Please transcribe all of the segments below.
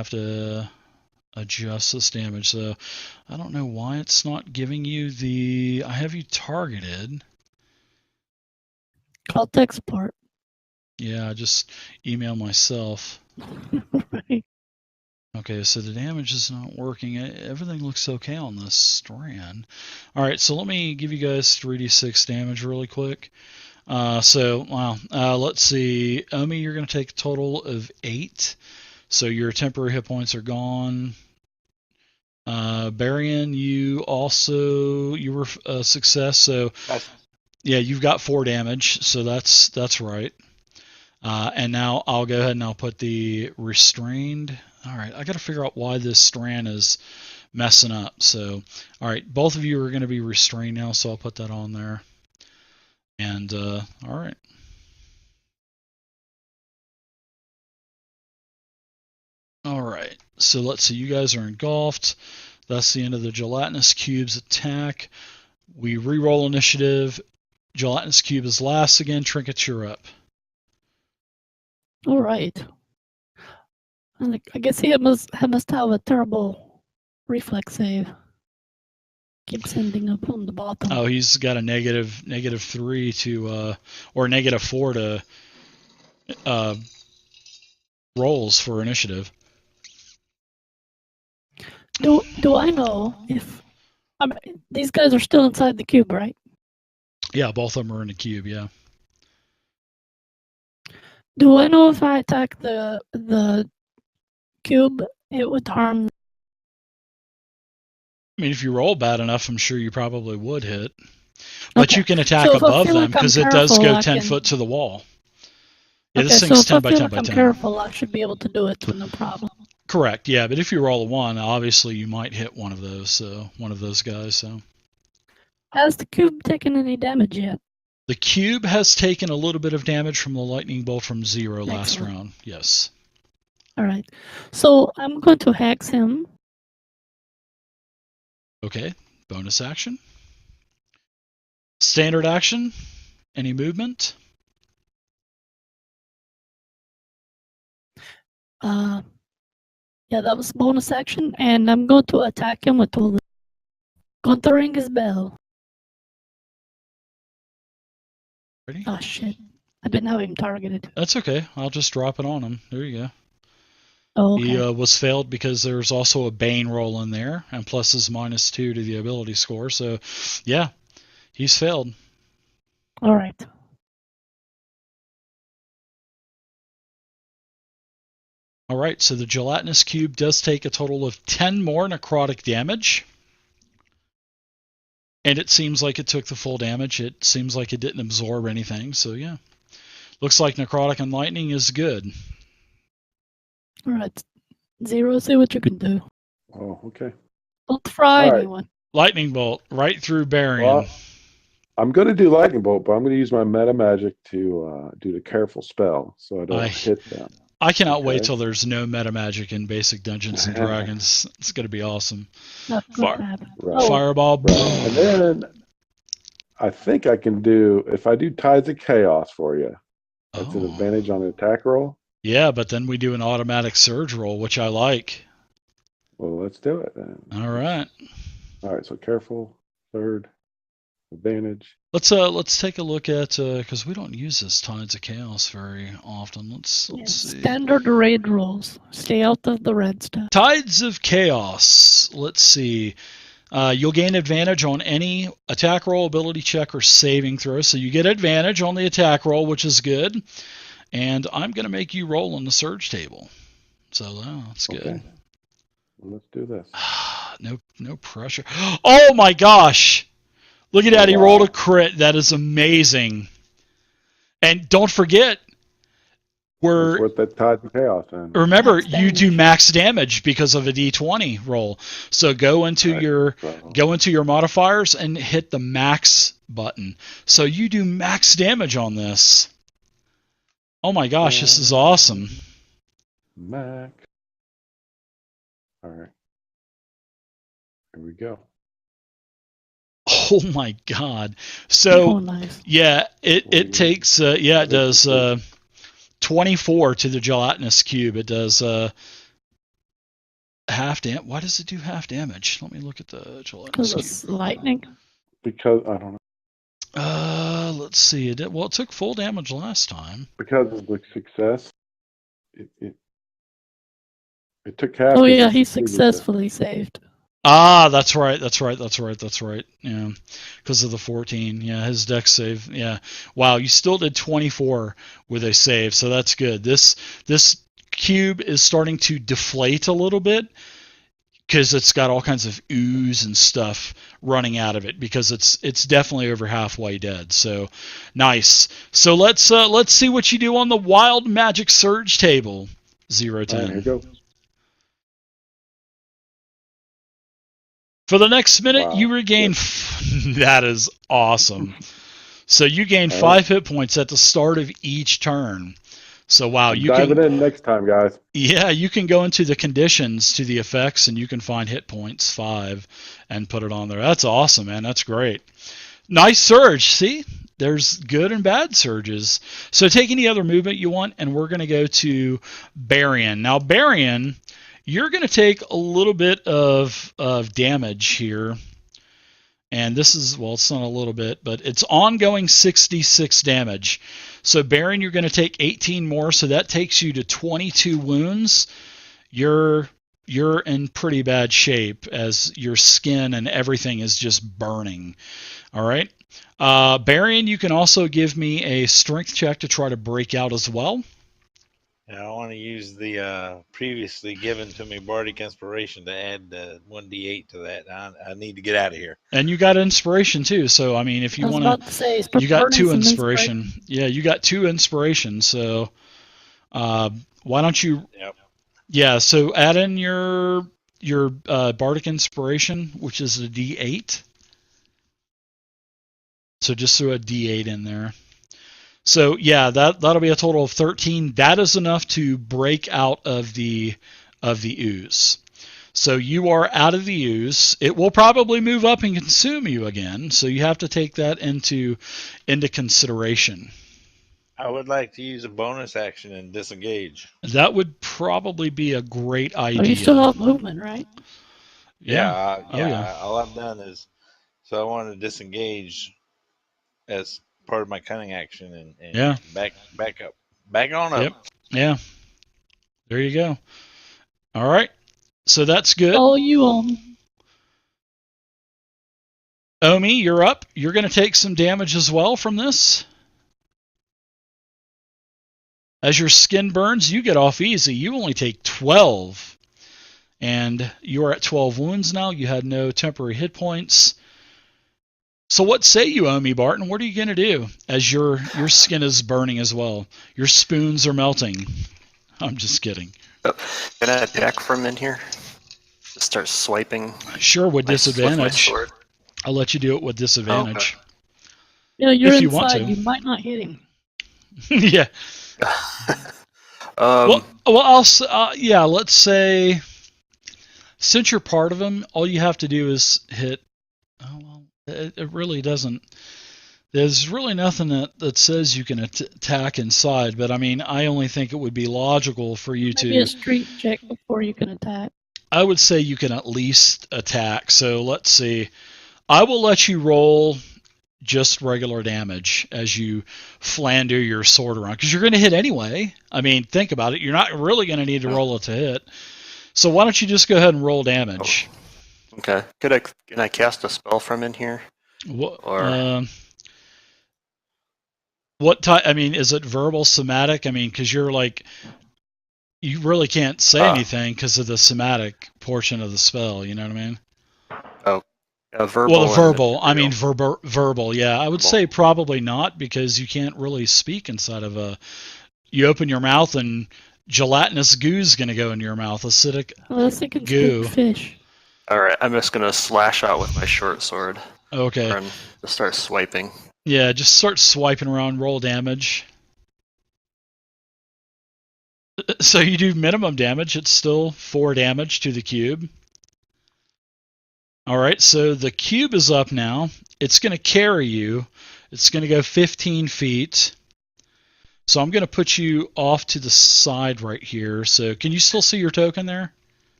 Have to adjust this damage. So I don't know why it's not giving you the. I have you targeted. I'll export. Yeah, I just email myself. Right. Okay, so the damage is not working. Everything looks okay on this strand. All right, so let me give you guys 3d6 damage really quick. Let's see. Omi, you're going to take a total of 8. So your temporary hit points are gone. Barian, you were a success. So yeah, you've got 4 damage. So that's right. And now I'll go ahead and I'll put the restrained. All right, I got to figure out why this strand is messing up. So, all right, both of you are going to be restrained now, so I'll put that on there. And all right. All right, so let's see. You guys are engulfed. That's the end of the Gelatinous Cube's attack. We re-roll initiative. Gelatinous Cube is last again. Trinkets, you're up. All right. I guess he must have a terrible reflex save. Keeps ending up on the bottom. Oh, he's got a -3 to or -4 to rolls for initiative. Do I know if these guys are still inside the cube, right? Yeah, both of them are in the cube. Yeah. Do I know if I attack the cube, it would harm? I mean, if you roll bad enough, I'm sure you probably would hit. But Okay. you can attack So above them like because it does go 10 foot to the wall. Yeah, okay, this thing's so 10 if by I feel 10 like by I'm 10. careful, I should be able to do it with no problem. Correct. Yeah, but if you roll a 1, obviously you might hit one of those guys. So has the cube taken any damage yet? The cube has taken a little bit of damage from the lightning bolt from Zero last Excellent. round. Yes. All right. So I'm going to hex him. Okay. Bonus action. Standard action. Any movement? Yeah, that was bonus action, and I'm going to attack him with all the. Going to ring his bell. Ready? Oh shit! I didn't have him targeted. That's okay. I'll just drop it on him. There you go. Oh, okay. He was failed because there's also a Bane roll in there, and plus is -2 to the ability score. So, yeah, he's failed. All right. All right, so the Gelatinous Cube does take a total of 10 more necrotic damage. And it seems like it took the full damage. It seems like it didn't absorb anything. So, yeah. Looks like necrotic and lightning is good. All right. Zero, see what you can do. Oh, okay. Don't fry anyone. Lightning bolt right through Barian. Well, I'm going to do lightning bolt, but I'm going to use my meta magic to do the careful spell, so I don't hit them. I cannot wait till there's no meta magic in basic Dungeons and Dragons. It's going to be awesome. Fireball. Right. And then I think I can do, if I do Tides of Chaos for you, that's an advantage on the attack roll. Yeah, but then we do an automatic surge roll, which I like. Well, let's do it then. All right. All right, so careful, third, advantage. Let's take a look at because we don't use this Tides of Chaos very often. Let's see. Standard raid rolls. Stay out of the red stuff. Tides of Chaos. Let's see. You'll gain advantage on any attack roll, ability check, or saving throw. So you get advantage on the attack roll, which is good. And I'm going to make you roll on the surge table. So that's good. Okay. Well, let's do this. No pressure. Oh my gosh! Look at that. He rolled a crit. That is amazing. And don't forget, with that Tides of Chaos. Then. Remember, you do max damage because of a D20 roll. So go into your modifiers and hit the max button. So you do max damage on this. Oh my gosh, this is awesome. Max. All right. Here we go. Oh my god. So nice. Yeah, it takes it does 24 to the Gelatinous Cube. It does half damage? Why does it do half damage? Let me look at the gelatinous Because cube. it's lightning. Because I don't know. Let's see. It took full damage last time. Because of the success, it took half. Oh yeah, he successfully saved. Ah, that's right. Yeah, because of the 14. Yeah, his dex save. Yeah. Wow, you still did 24 with a save, so that's good. This cube is starting to deflate a little bit because it's got all kinds of ooze and stuff running out of it because it's definitely over halfway dead. So nice. So let's see what you do on the Wild Magic Surge table. 0-10. Here you go. For the next minute, Wow. you regain. That is awesome. So you gain 5 hit points at the start of each turn. So wow, you dive can it in next time, guys. Yeah, you can go into the conditions to the effects, and you can find hit points 5 and put it on there. That's awesome, man. That's great. Nice surge. See, there's good and bad surges. So take any other movement you want, and we're going to go to Barian. Now, Barian, you're going to take a little bit of damage here. And this is, well, it's not a little bit, but it's ongoing 66 damage. So, Baron, you're going to take 18 more, so that takes you to 22 wounds. You're in pretty bad shape as your skin and everything is just burning. All right. Baron, you can also give me a strength check to try to break out as well. Yeah, I want to use the previously given to me Bardic Inspiration to add 1d8 to that. I need to get out of here. And you got inspiration too, so I mean, if you want to, you got 2 inspiration. Yeah, you got 2 inspiration. So why don't you? Yep. Yeah, so add in your Bardic Inspiration, which is a D8. So just throw a D8 in there. So yeah, that'll be a total of 13. That is enough to break out of the ooze. So you are out of the ooze. It will probably move up and consume you again. So you have to take that into consideration. I would like to use a bonus action and disengage. That would probably be a great idea. Oh, you still have movement, right? Yeah. All I've done is, so I want to disengage as part of my cunning action and back on up. Yep. Yeah. There you go. All right. So that's good. Oh, you own. Omi, you're up. You're going to take some damage as well from this. As your skin burns, you get off easy. You only take 12. And you're at 12 wounds now. You had no temporary hit points. So what say you, Omi Barton? What are you going to do as your skin is burning as well? Your spoons are melting. I'm just kidding. Can I attack from in here? Just start swiping. Sure, with disadvantage. With my sword. I'll let you do it with disadvantage. Yeah, you're if inside. You want to. You might not hit him. Yeah. Well, let's say since you're part of him, all you have to do is hit. Oh well. It really doesn't. There's really nothing that says you can attack inside, but I mean, I only think it would be logical for you Maybe a street check before you can attack. I would say you can at least attack. So let's see. I will let you roll just regular damage as you flander your sword around, because you're going to hit anyway. I mean, think about it. You're not really going to need to roll it to hit. So why don't you just go ahead and roll damage? Oh. Okay. Can I cast a spell from in here? What? Or what type? I mean, is it verbal, somatic? I mean, because you're like, you really can't say anything because of the somatic portion of the spell. You know what I mean? Oh, verbal. Well, verbal. I mean, verbal. Yeah, I would say probably not, because you can't really speak inside of a. You open your mouth and gelatinous goo is going to go in your mouth. Acidic goo. Fish. All right, I'm just gonna slash out with my short sword. Okay. And just start swiping. Yeah, just start swiping around. Roll damage. So you do minimum damage. It's still 4 damage to the cube. All right, so the cube is up now. It's going to carry you. It's going to go 15 feet. So I'm going to put you off to the side right here. So can you still see your token there?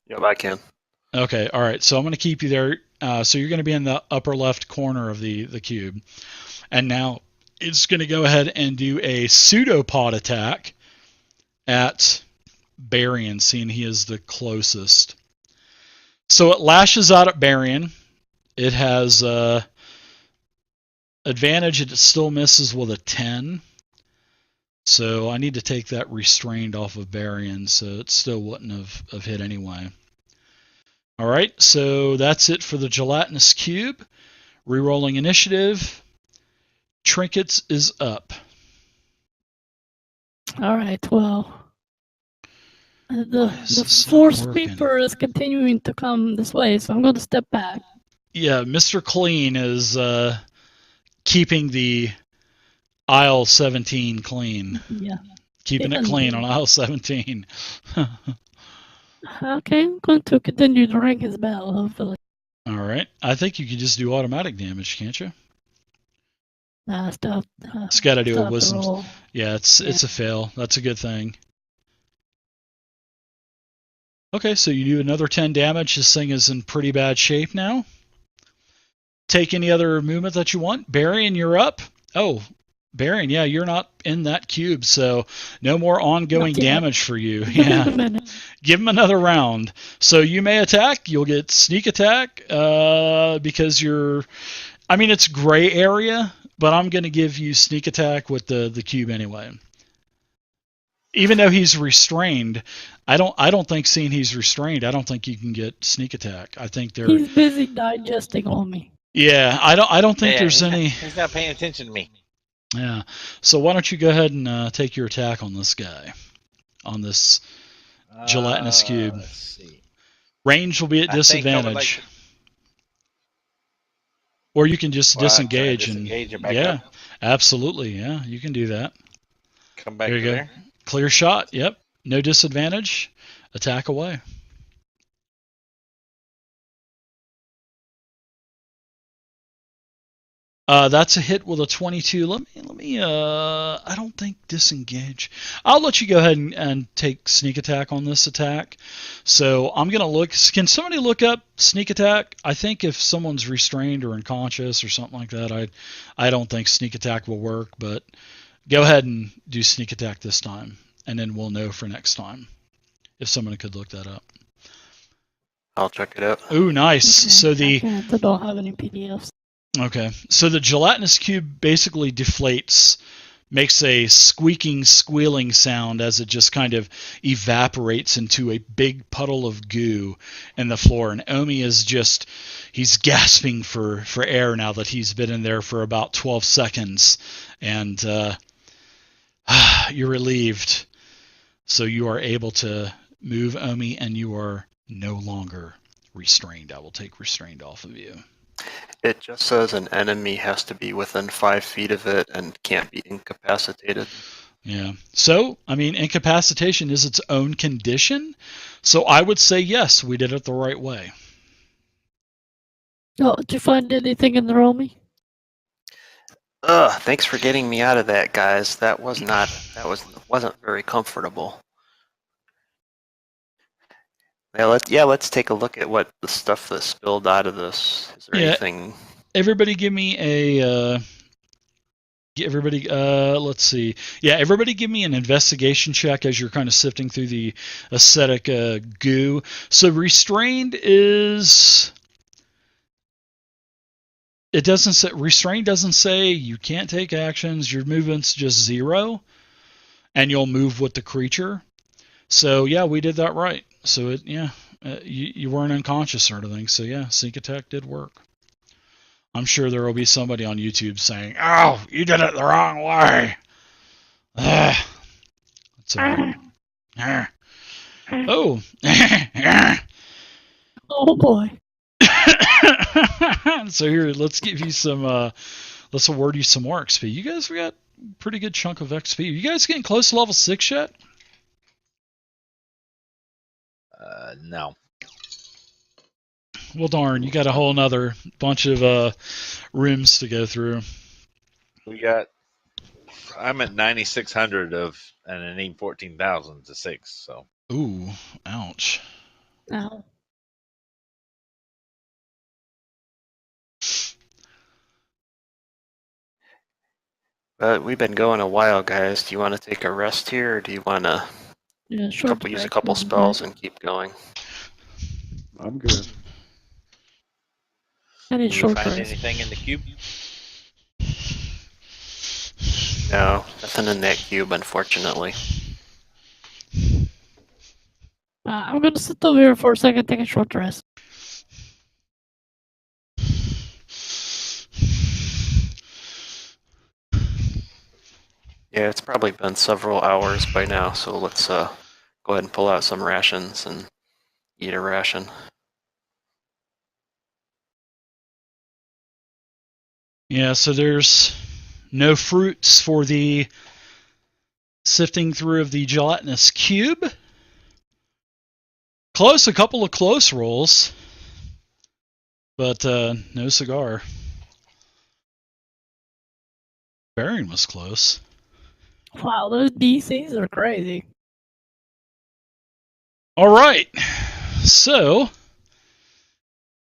Yep, I can. Okay, all right. So I'm going to keep you there. So you're going to be in the upper left corner of the cube. And now it's going to go ahead and do a pseudopod attack at Barian, seeing he is the closest. So it lashes out at Barian. It has advantage. It still misses with a 10. So I need to take that restrained off of Barian, so it still wouldn't have hit anyway. All right, so that's it for the Gelatinous Cube. Rerolling initiative. Trinkets is up. All right, well, the force peeper is continuing to come this way, so I'm going to step back. Yeah, Mr. Clean is keeping the aisle 17 clean. Yeah. Keeping it clean on aisle 17. Okay, I'm going to continue to ring his bell, hopefully. All right. I think you can just do automatic damage, can't you? Stop. It's got to do a stop wisdom. the roll. Yeah, it's a fail. That's a good thing. Okay, so you do another 10 damage. This thing is in pretty bad shape now. Take any other movement that you want. Barian, you're up. Oh, Barian, yeah, you're not in that cube, so no more ongoing damage for you. Yeah. Give him another round. So you may attack. You'll get sneak attack because you're... I mean, it's gray area, but I'm going to give you sneak attack with the cube anyway. Even though he's restrained, I don't think seeing he's restrained, I don't think you can get sneak attack. I think they're... He's busy digesting on me. Yeah, I don't think there's any... He's not paying attention to me. Yeah. So why don't you go ahead and take your attack on this guy, on this gelatinous cube. Let's see. Range will be at disadvantage. Or you can just disengage and back up. Absolutely. Yeah, you can do that. Come back there you there. go. Clear shot. Yep. No disadvantage. Attack away. That's a hit with a 22. Let me. I don't think disengage. I'll let you go ahead and take sneak attack on this attack. So I'm gonna look. Can somebody look up sneak attack? I think if someone's restrained or unconscious or something like that, I don't think sneak attack will work. But go ahead and do sneak attack this time, and then we'll know for next time if someone could look that up. I'll check it out. Ooh, nice. Okay. So the I don't have any PDFs. Okay, so the gelatinous cube basically deflates, makes a squeaking, squealing sound as it just kind of evaporates into a big puddle of goo in the floor. And Omi is just, he's gasping for air now that he's been in there for about 12 seconds. And you're relieved. So you are able to move, Omi, and you are no longer restrained. I will take restrained off of you. It just says an enemy has to be within 5 feet of it and can't be incapacitated. Yeah. So, I mean, incapacitation is its own condition. So I would say yes, we did it the right way. Oh, did you find anything in the Romy? Thanks for getting me out of that, guys. That wasn't very comfortable. Let's take a look at what the stuff that spilled out of this. Is there anything? Everybody give me a let's see. Yeah, everybody give me an investigation check as you're kind of sifting through the acidic goo. So restrained is... Restrained doesn't say you can't take actions. Your movement's just 0, and you'll move with the creature. So yeah, we did that right. So you weren't unconscious or anything. So yeah, sneak attack did work. I'm sure there will be somebody on YouTube saying, "Oh, you did it the wrong way." That's all right. Oh. Oh boy. So here, let's give you some. Let's award you some more XP. You guys, we got a pretty good chunk of XP. You guys getting close to level 6 yet? No. Well, darn, you got a whole nother bunch of rooms to go through. I'm at 9,600 and I need 14,000 to 6. So. Ooh, ouch. Ow. But we've been going a while, guys. Do you want to take a rest here, or do you want to Yeah, short use a rest couple would be spells good. and keep going? I'm good. I need Did we short find rest. anything in the cube? No, nothing in that cube, unfortunately. I'm gonna sit over here for a second, take a short rest. Yeah, it's probably been several hours by now, so let's go ahead and pull out some rations and eat a ration. Yeah, so there's no fruits for the sifting through of the gelatinous cube. Close, a couple of close rolls, but no cigar. Bearing was close. Wow, those DCs are crazy. All right, so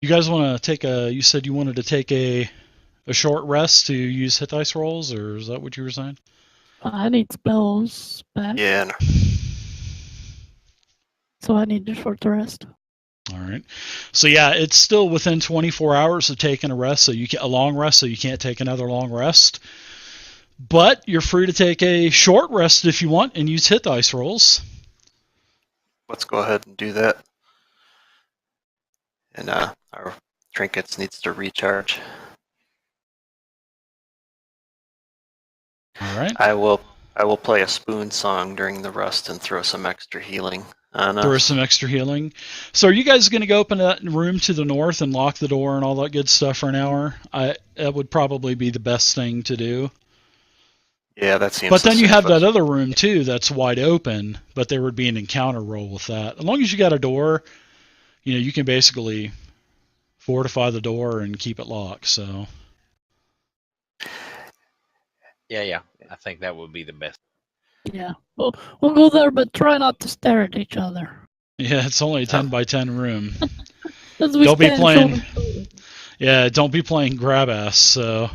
you guys want to take a? You said you wanted to take a short rest to use hit dice rolls, or is that what you were saying? I need spells back, Yeah, no. so I need a short rest. All right. So yeah, it's still within 24 hours of taking a rest, so you get a long rest, so you can't take another long rest. But you're free to take a short rest if you want and use hit dice rolls. Let's go ahead and do that. And our trinkets needs to recharge. All right. I will play a spoon song during the rest and throw some extra healing on us. Throw some extra healing. So are you guys going to go open that room to the north and lock the door and all that good stuff for an hour? That would probably be the best thing to do. Yeah, that seems. But then you have that safest. other room too that's wide open, but there would be an encounter roll with that. As long as you got a door, you can basically fortify the door and keep it locked. So Yeah. I think that would be the best. Yeah, we'll go there, but try not to stare at each other. yeah, it's only a 10 by 10 room. As we Don't be stand playing- shoulder to shoulder. Yeah, don't be playing grab ass. So,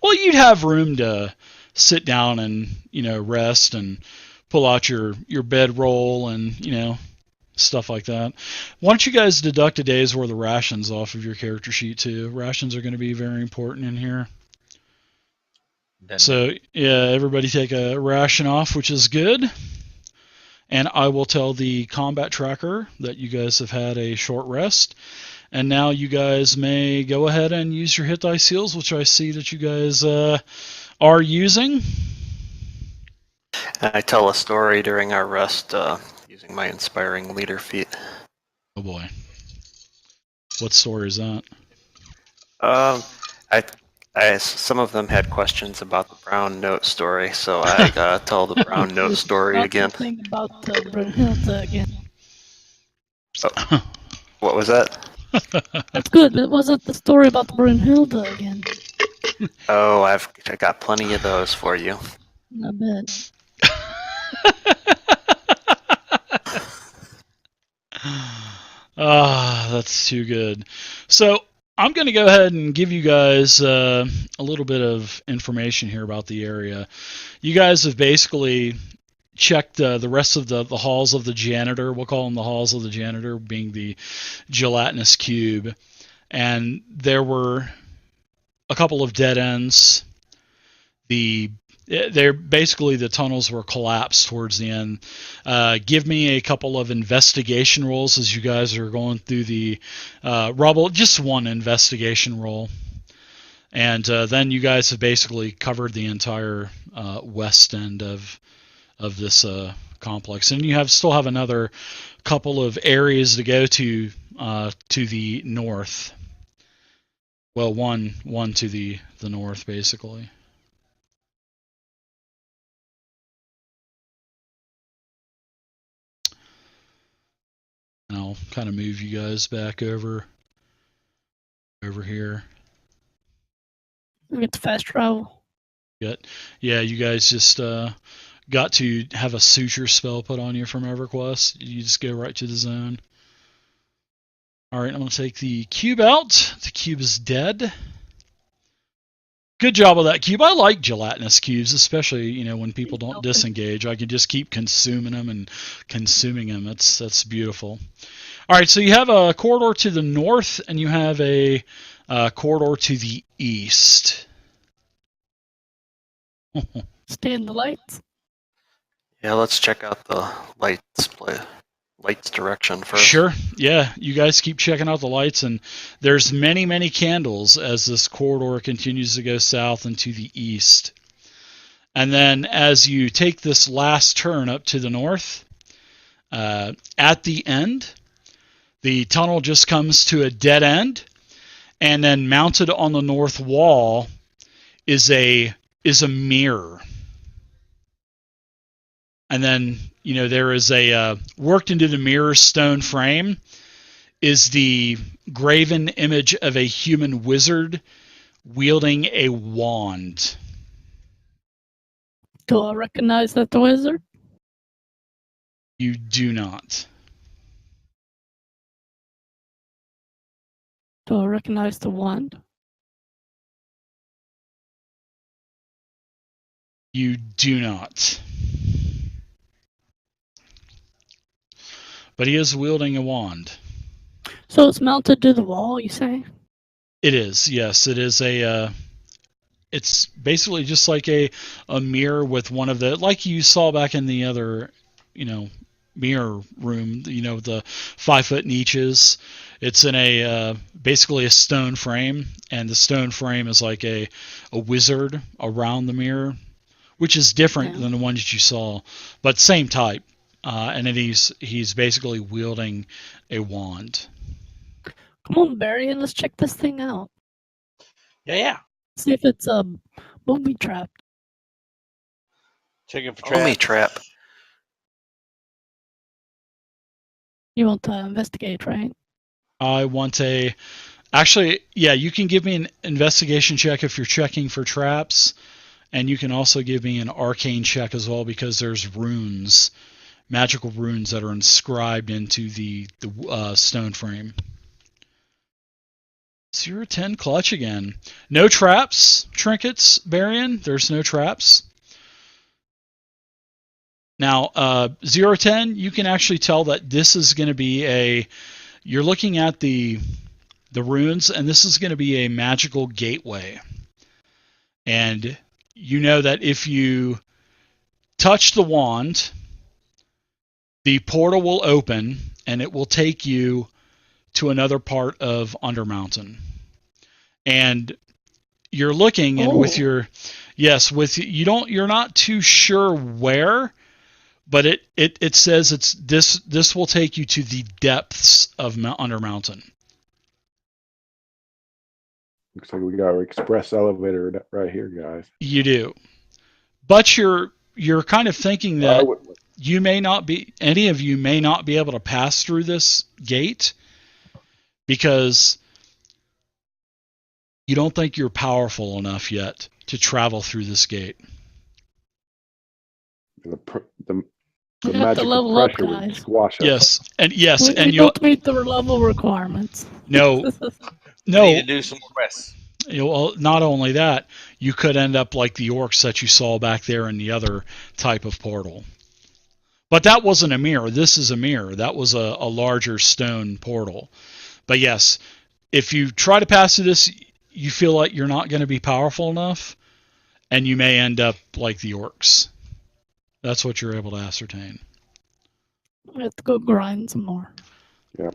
well, you'd have room to sit down and rest and pull out your bedroll and stuff like that. Why don't you guys deduct a day's worth of rations off of your character sheet too? Rations are going to be very important in here. Then So yeah, everybody take a ration off, which is good. And I will tell the combat tracker that you guys have had a short rest. And now you guys may go ahead and use your hit dice heals, which I see that you guys are using. I tell a story during our rest using my inspiring leader feat. Oh boy. What story is that? Some of them had questions about the brown note story, so I tell the brown note story Not again. Think about Brunhilde again. What was that? That's good. It wasn't the story about Brunhilde again. Oh, I got plenty of those for you. I bet. That's too good. So I'm going to go ahead and give you guys a little bit of information here about the area. You guys have basically checked the rest of the halls of the janitor. We'll call them the halls of the janitor, being the gelatinous cube. And there were a couple of dead ends. They're basically, the tunnels were collapsed towards the end. Give me a couple of investigation rolls as you guys are going through the rubble. Just one investigation roll. And then you guys have basically covered the entire west end of this complex. And you still have another couple of areas to go to the north. Well, one to the north, basically. And I'll kind of move you guys back over here. We get to fast travel. Yeah, you guys just got to have a suture spell put on you from EverQuest. You just go right to the zone. All right, I'm going to take the cube out. The cube is dead. Good job of that cube. I like gelatinous cubes, especially when people don't disengage. I can just keep consuming them and consuming them. That's beautiful. All right, so you have a corridor to the north, and you have a corridor to the east. Stay in the lights. Yeah, let's check out the lights direction first. Sure. Yeah, you guys keep checking out the lights, and there's many, many candles as this corridor continues to go south and to the east. And then as you take this last turn up to the north, at the end, the tunnel just comes to a dead end, and then mounted on the north wall is a mirror. And then, there is a worked into the mirror stone frame is the graven image of a human wizard wielding a wand. Do I recognize that the wizard? You do not. Do I recognize the wand? You do not. But he is wielding a wand. So it's mounted to the wall, you say? It is, yes. It is it's basically just like a mirror with one of the, like you saw back in the other, mirror room, the 5-foot niches. It's in basically a stone frame, and the stone frame is like a wizard around the mirror, which is different than the one that you saw, but same type. And then he's basically wielding a wand. Come on, Barry, and let's check this thing out. Yeah. See if it's booby trapped. Checking for traps. Booby trap. You want to investigate, right? I want actually, yeah, you can give me an investigation check if you're checking for traps, and you can also give me an arcane check as well, because there's runes, magical runes that are inscribed into the stone frame. 0-10 clutch again. No traps, trinkets, Barian. There's no traps. Now, 0-10, you can actually tell that this is going to be you're looking at the runes, and this is going to be a magical gateway. And you know that if you touch the wand, the portal will open, and it will take you to another part of Undermountain. And you're looking, and with your, you're not too sure where, but it says this will take you to the depths of Undermountain. Looks like we got our express elevator right here, guys. You do, but you're kind of thinking that any of you may not be able to pass through this gate, because you don't think you're powerful enough yet to travel through this gate. The magical pressure would squash us. Yes, we don't meet the level requirements. No. Need to do some quests. Well, not only that, you could end up like the orcs that you saw back there in the other type of portal. But that wasn't a mirror. This is a mirror. That was a larger stone portal. But yes, if you try to pass through this, you feel like you're not going to be powerful enough, and you may end up like the orcs. That's what you're able to ascertain. We have to go grind some more. Yeah.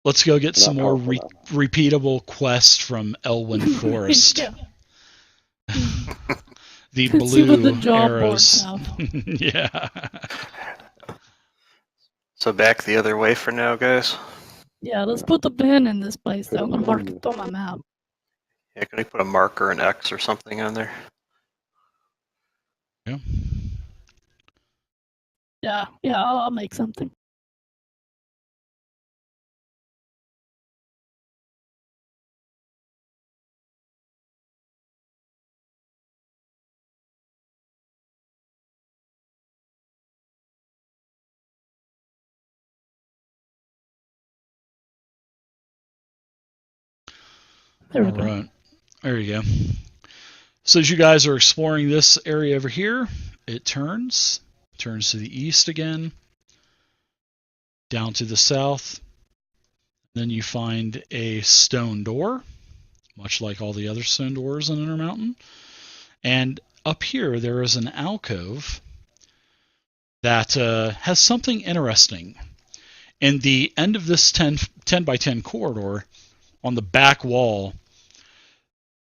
Let's go get some more repeatable quests from Elwyn Forest. The blue arrows. Yeah. So back the other way for now, guys? Yeah, let's put the pin in this place. I'm going to mark it on my map. Yeah, can I put a marker, an X or something on there? Yeah. Yeah, I'll make something. There we go. Right. There you go. So as you guys are exploring this area over here, it turns to the east again, down to the south. Then you find a stone door, much like all the other stone doors in Intermountain. And up here, there is an alcove that has something interesting. In the end of this 10 by 10 corridor, on the back wall,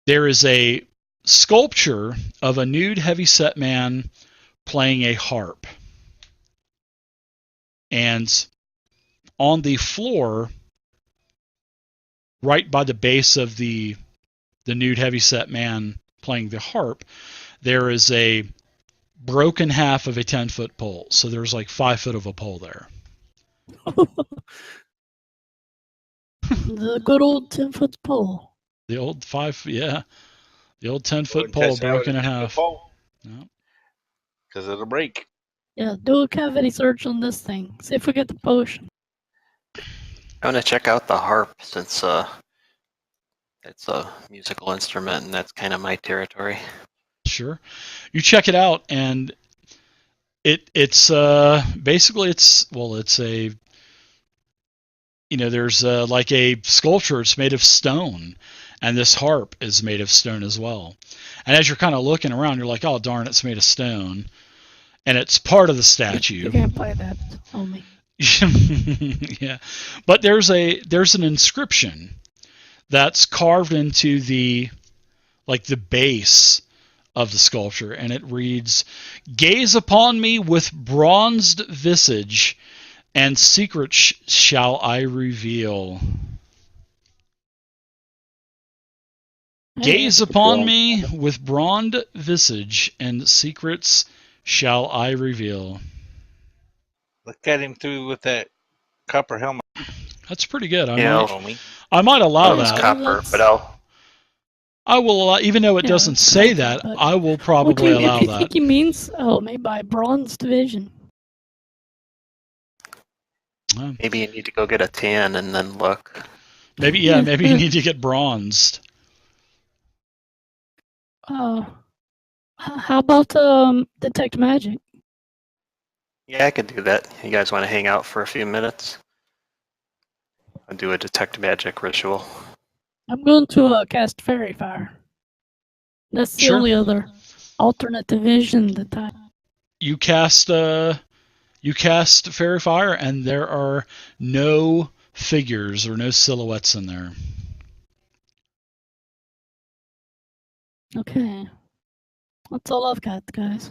there is a sculpture of a nude heavyset man playing a harp. And on the floor, right by the base of the nude heavyset man playing the harp, there is a broken half of a 10-foot pole. So there's like 5 foot of a pole there. The good old 10-foot pole. The old 10-foot pole broken in half. Because it'll break. Yeah, do a cavity search on this thing. See if we get the potion. I want to check out the harp since it's a musical instrument and that's kind of my territory. Sure. You check it out, and it's basically it's a, there's like a sculpture. It's made of stone, and this harp is made of stone as well. And as you're kind of looking around, you're like, oh darn, it's made of stone, and it's part of the statue. You can't play that on me. Yeah, but there's an inscription that's carved into the base of the sculpture, and it reads, "Gaze upon me with bronzed visage, and secrets shall I reveal." Gaze upon me with bronzed visage, and secrets shall I reveal. Look at him through with that copper helmet. That's pretty good. I might allow It's that. copper, but I will allow, even though it Yeah, doesn't say but- that, I will probably allow If you that. think he means, maybe by bronze division. maybe you need to go get a tan and then look. Maybe you need to get bronzed. How about detect magic? Yeah, I could do that. You guys want to hang out for a few minutes? I'll do a detect magic ritual. I'm going to cast Fairy Fire. That's the Sure. only other alternate division that I. You cast Fairy Fire, and there are no figures or no silhouettes in there. Okay. That's all I've got, guys.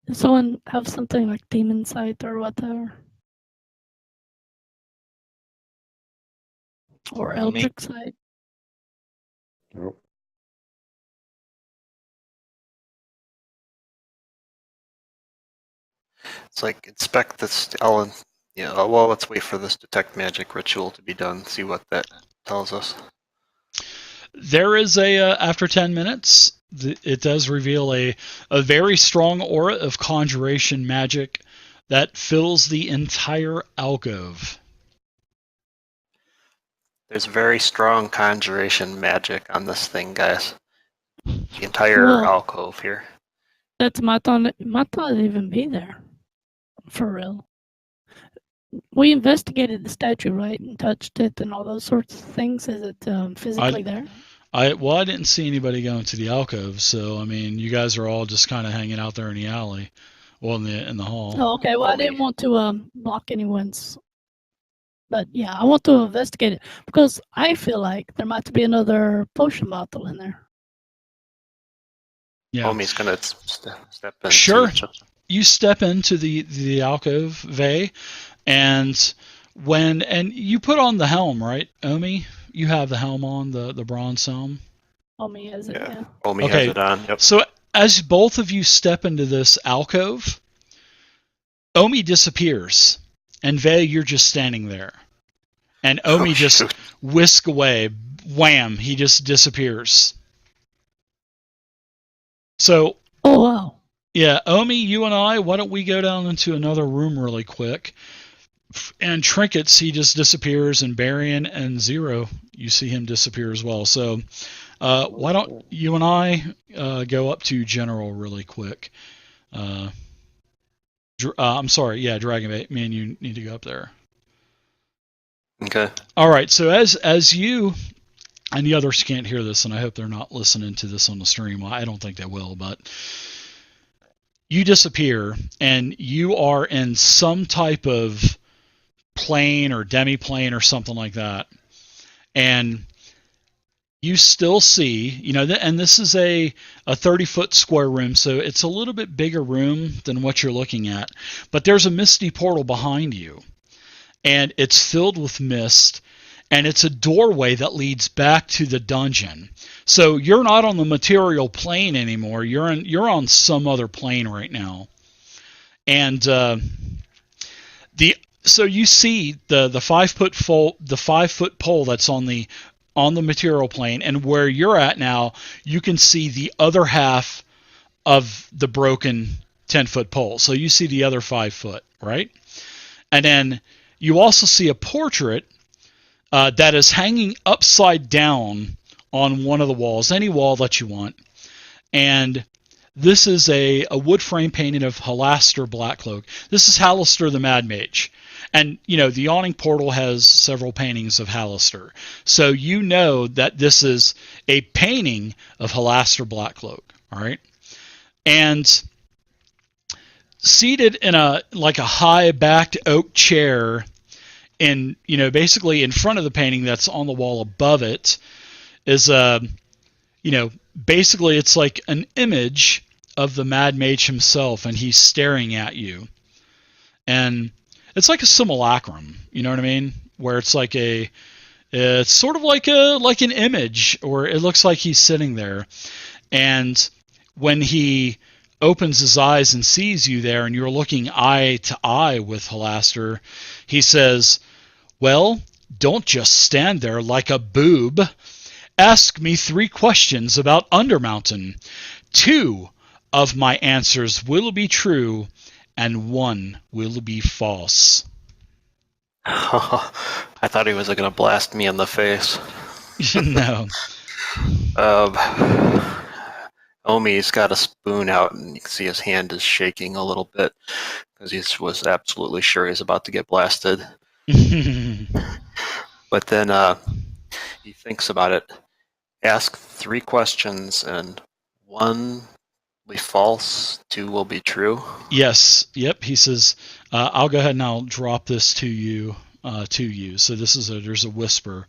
Does someone have something like Demon Sight or whatever? Or Eldritch Sight? Nope. It's like inspect this. Well, let's wait for this detect magic ritual to be done. See what that tells us. There is after 10 minutes, it does reveal a very strong aura of conjuration magic that fills the entire alcove. There's very strong conjuration magic on this thing, guys. The entire Well- alcove here. That's my thought. It might not even be there. For real. We investigated the statue, right? And touched it and all those sorts of things. Is it physically there? I didn't see anybody going to the alcove, so I mean, you guys are all just kind of hanging out there in the alley, well, in the hall. Oh, okay. Well, I didn't want to block anyone's. But yeah, I want to investigate it because I feel like there might be another potion bottle in there. Yeah. Omi's gonna step in. Sure. You step into the alcove, Vey, and you put on the helm, right, Omi? You have the helm on, the bronze helm. Omi has it, yeah. Omi Okay. has it on. Yep. So as both of you step into this alcove, Omi disappears, and Vey, you're just standing there. And Omi just shoot. whisk away. Wham! He just disappears. So, Oh, wow. yeah, Omi, you and I, why don't we go down into another room really quick? And Trinkets, he just disappears, and Barian and Zero, you see him disappear as well. So why don't you and I go up to General really quick? I'm sorry, yeah, Dragonbait, me and you need to go up there. Okay. All right, so as you, and the others can't hear this, and I hope they're not listening to this on the stream. Well, I don't think they will, but you disappear, and you are in some type of plane or demi-plane or something like that. And you still see, and this is a 30-foot square room, so it's a little bit bigger room than what you're looking at. But there's a misty portal behind you, and it's filled with mist, and it's a doorway that leads back to the dungeon. So you're not on the material plane anymore. You're on some other plane right now. And so you see the 5-foot pole that's on the material plane, and where you're at now, you can see the other half of the broken 10-foot pole. So you see the other 5 foot, right? And then you also see a portrait that is hanging upside down on one of the walls, any wall that you want. And this is a wood frame painting of Halaster Blackcloak. This is Halaster the Mad Mage. And, the awning portal has several paintings of Halaster. So you know that this is a painting of Halaster Blackcloak, all right? And seated in a high-backed oak chair, and basically in front of the painting that's on the wall above it is basically it's like an image of the Mad Mage himself, and he's staring at you. And it's like a simulacrum, you know what I mean? Where it's like it's sort of like an image, or it looks like he's sitting there. And when he opens his eyes and sees you there, and you're looking eye to eye with Halaster, he says, "Well, don't just stand there like a boob. Ask me 3 questions about Undermountain. 2 of my answers will be true, and 1 will be false." I thought he was going to blast me in the face. No. Omi's got a spoon out, and you can see his hand is shaking a little bit because he was absolutely sure he's about to get blasted. But then he thinks about it. Ask 3 questions, and 1 will be false, 2 will be true. Yes. Yep. He says, "I'll go ahead and I'll drop this to you. So there's a whisper.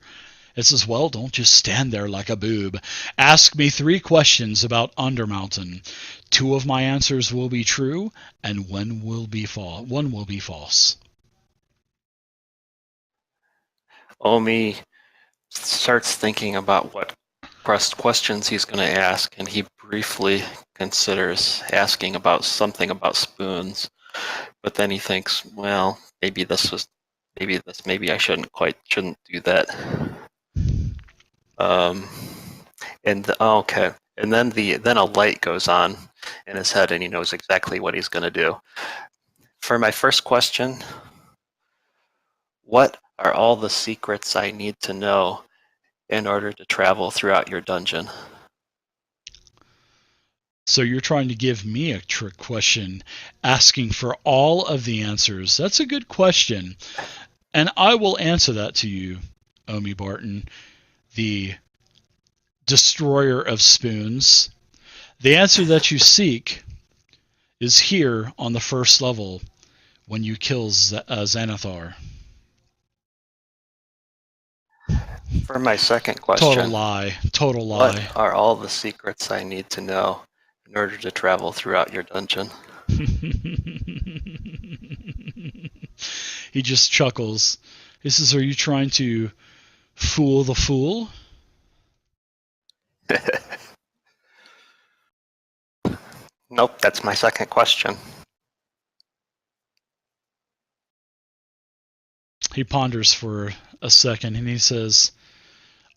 It says, "Well, don't just stand there like a boob. Ask me 3 questions about Undermountain. 2 of my answers will be true, and 1 will be false." Omi starts thinking about what questions he's going to ask, and he briefly considers asking about something about spoons. But then he thinks, well, maybe I shouldn't do that. Okay. And then a light goes on in his head, and he knows exactly what he's going to do. For my first question, what are all the secrets I need to know in order to travel throughout your dungeon? So you're trying to give me a trick question, asking for all of the answers. That's a good question. And I will answer that to you, Omi Barton, the destroyer of spoons. The answer that you seek is here on the first level when you kill Xanathar. For my second question, Total lie. What are all the secrets I need to know in order to travel throughout your dungeon? He just chuckles. He says, "Are you trying to fool the fool?" Nope, that's my second question. He ponders for a second, and he says,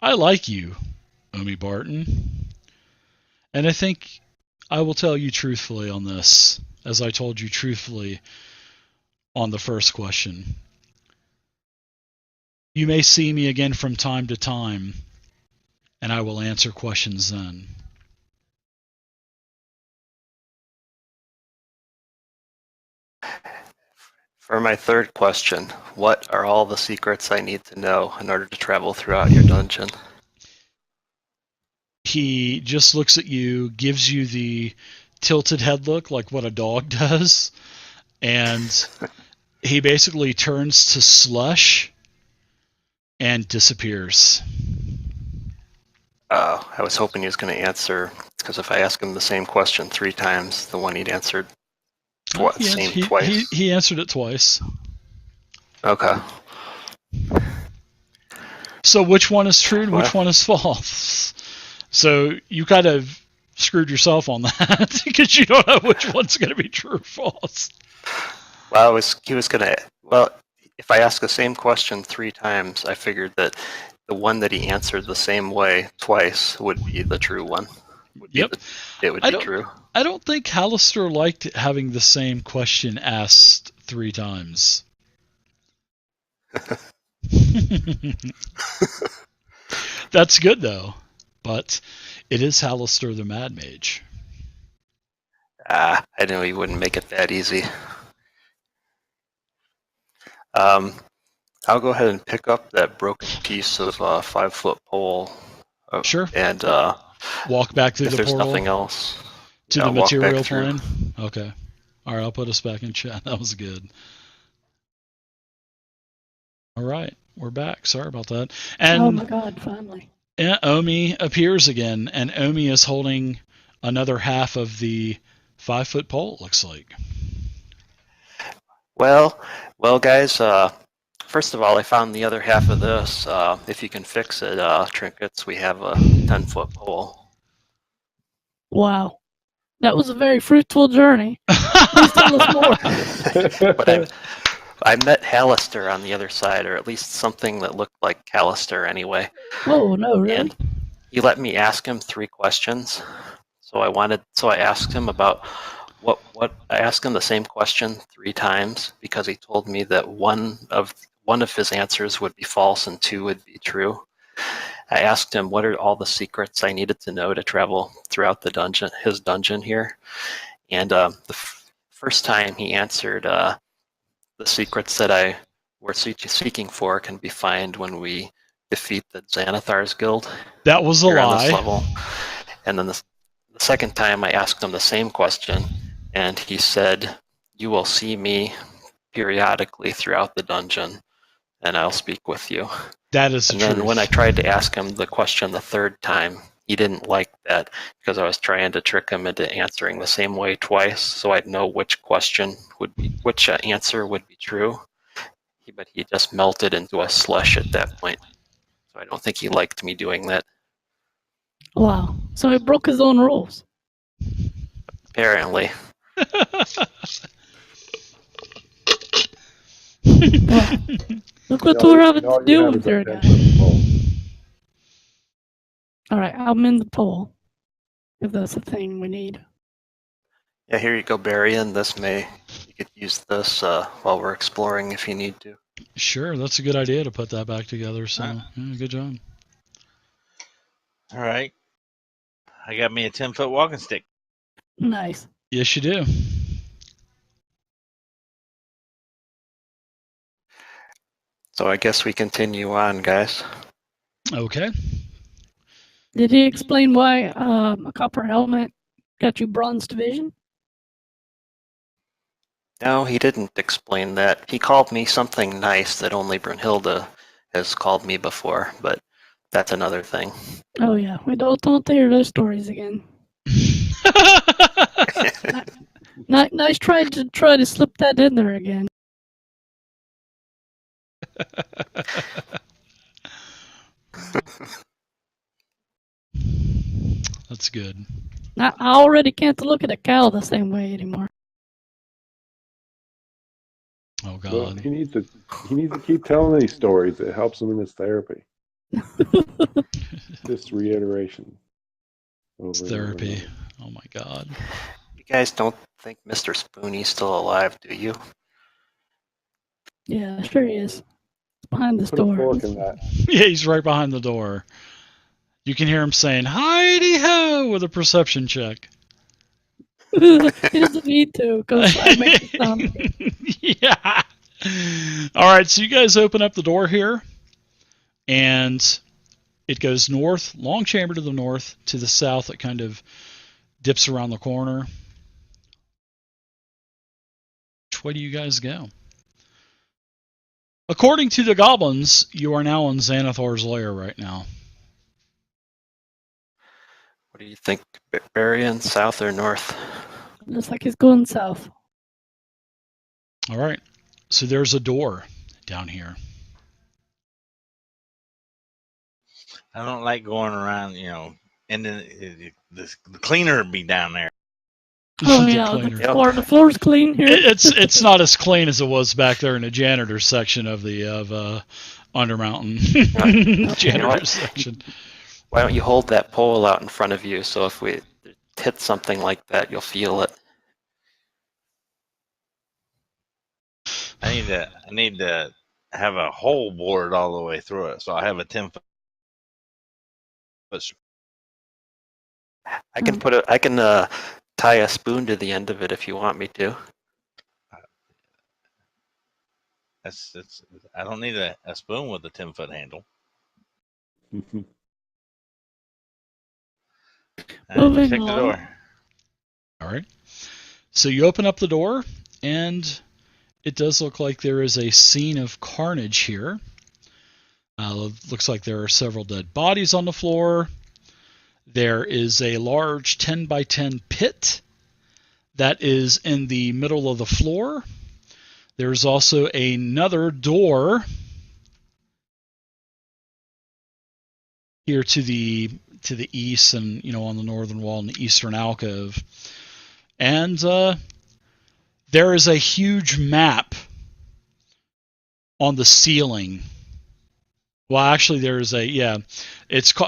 "I like you, Omi Barton. And I think I will tell you truthfully on this, as I told you truthfully on the first question. You may see me again from time to time, and I will answer questions then. For my third question, what are all the secrets I need to know in order to travel throughout your dungeon? He just looks at you, gives you the tilted head look like what a dog does, and he basically turns to slush and disappears. I was hoping he was going to answer, because if I ask him the same question 3 times, the one he'd answered twice. He answered it twice. Okay. So which one is true and which one is false? So you kind of screwed yourself on that because you don't know which one's going to be true or false. Well, he was going to. Well, if I ask the same question 3 times, I figured that the one that he answered the same way twice would be the true one. It would be true. I don't think Halaster liked having the same question asked 3 times. That's good though, but it is Halaster the Mad Mage. I knew he wouldn't make it that easy. I'll go ahead and pick up that broken piece of 5-foot pole. Sure. And walk back through the portal. If there's nothing else. To the material plane? Okay. Alright, I'll put us back in chat. That was good. Alright, we're back. Sorry about that. And oh my god, finally. Omi appears again, and Omi is holding another half of the 5-foot pole, it looks like. Well, guys, first of all, I found the other half of this. If you can fix it, Trinkets, we have a 10-foot pole. Wow. That was a very fruitful journey. Please tell us more. But I met Halaster on the other side, or at least something that looked like Halaster anyway. Oh, no, really? And he let me ask him 3 questions. So I asked him about I asked him the same question 3 times because he told me that one of his answers would be false and 2 would be true. I asked him what are all the secrets I needed to know to travel throughout his dungeon here. And the first time he answered the secrets that I were seeking for can be found when we defeat the Xanathar's guild. That was a lie. On this level. And then the second time I asked him the same question, and he said, "You will see me periodically throughout the dungeon, and I'll speak with you." That is and the then truth. When I tried to ask him the question the 3rd time, he didn't like that because I was trying to trick him into answering the same way twice, so I'd know which answer would be true. But he just melted into a slush at that point. So I don't think he liked me doing that. Wow. So he broke his own rules. Apparently. Well, look what we're having to do with here, guys. Alright, I'll mend the pole. If that's the thing we need. Yeah, here you go, Barry, and you could use this while we're exploring if you need to. Sure, that's a good idea to put that back together, so yeah, good job. Alright. I got me a 10-foot walking stick. Nice. Yes, you do. So I guess we continue on, guys. Okay. Did he explain why a copper helmet got you bronze division? No, he didn't explain that. He called me something nice that only Brunhilde has called me before, but that's another thing. Oh yeah, we don't hear those stories again. Nice try to slip that in there again. That's good. I already can't look at a cow the same way anymore. Oh God. Well, he needs to keep telling these stories. It helps him in his therapy. Just reiteration. It's therapy. Oh my God. You guys don't think Mr. Spoonie's still alive, do you? Yeah, sure he is. Behind this Put a door. fork in that. Yeah, he's right behind the door. You can hear him saying, "Heidi ho!" with a perception check. He doesn't need to, because I make the sound. Yeah. All right, so you guys open up the door here, and it goes north, long chamber to the north, to the south. It kind of dips around the corner. Which way do you guys go? According to the goblins, you are now in Xanathar's lair right now. What do you think, Barbarian, south or north? Looks like he's going south. All right, so there's a door down here. I don't like going around, and then the cleaner would be down there. Oh The yeah, cleaner. the floor's clean here. It's not as clean as it was back there in the janitor section of Undermountain janitor section. Why don't you hold that pole out in front of you, so if we hit something like that, you'll feel it. I need to have a hole bored all the way through it, so I have a 10-foot. I can tie a spoon to the end of it if you want me to. I don't need a spoon with a 10-foot handle. Moving Check the along. door. All right. So you open up the door, and it does look like there is a scene of carnage here. Looks like there are several dead bodies on the floor. There is a large 10 by 10 pit that is in the middle of the floor. There's also another door here to the east and on the northern wall in the eastern alcove. And there is a huge map on the ceiling. Well, actually, there's it's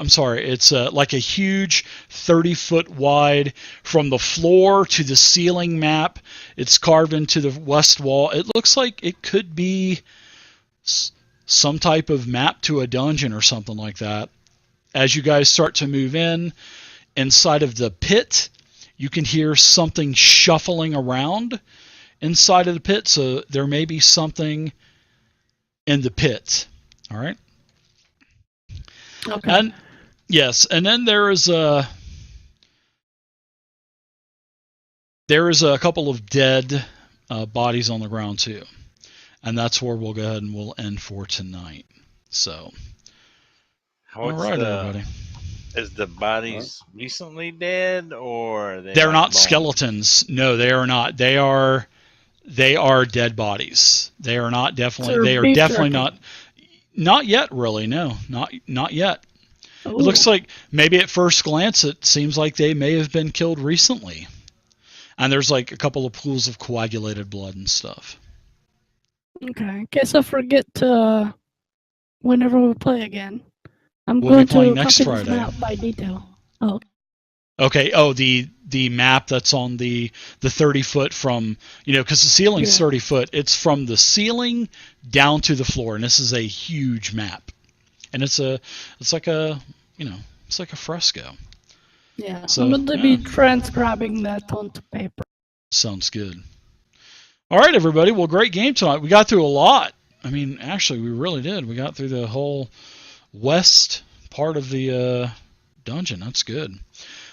like a huge 30-foot wide from the floor to the ceiling map. It's carved into the west wall. It looks like it could be some type of map to a dungeon or something like that. As you guys start to move inside of the pit, you can hear something shuffling around inside of the pit, so there may be something in the pit. All right? Okay. And yes, and then there is a couple of dead bodies on the ground too, and that's where we'll go ahead and we'll end for tonight. So, all right, everybody. Is the bodies recently dead, or they're not bones? skeletons? No, they are not. They are dead bodies. They are not definitely. So they are beef definitely jerky. not yet. Really, no, not yet. Ooh. It looks like maybe at first glance it seems like they may have been killed recently. And there's like a couple of pools of coagulated blood and stuff. Okay. Guess I forget to whenever we play again. I'm We'll be going playing to next copy this Friday. map by detail. Oh. Okay. Oh, the map that's on the 30-foot from, because the ceiling's 30 foot. It's from the ceiling down to the floor, and this is a huge map. And it's like a fresco. Yeah. So, I'm going to be transcribing that onto paper. Sounds good. All right, everybody. Well, great game tonight. We got through a lot. I mean, actually, we really did. We got through the whole west part of the dungeon. That's good.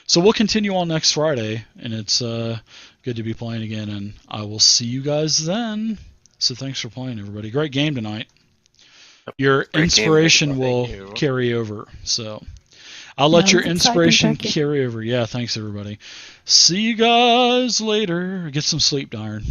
So we'll continue on next Friday, and it's good to be playing again, and I will see you guys then. So thanks for playing, everybody. Great game tonight. Your Great inspiration game. will Thank you. carry over. So I'll let your that's exciting. inspiration Thank you. carry over. Yeah, thanks, everybody. See you guys later. Get some sleep, darn.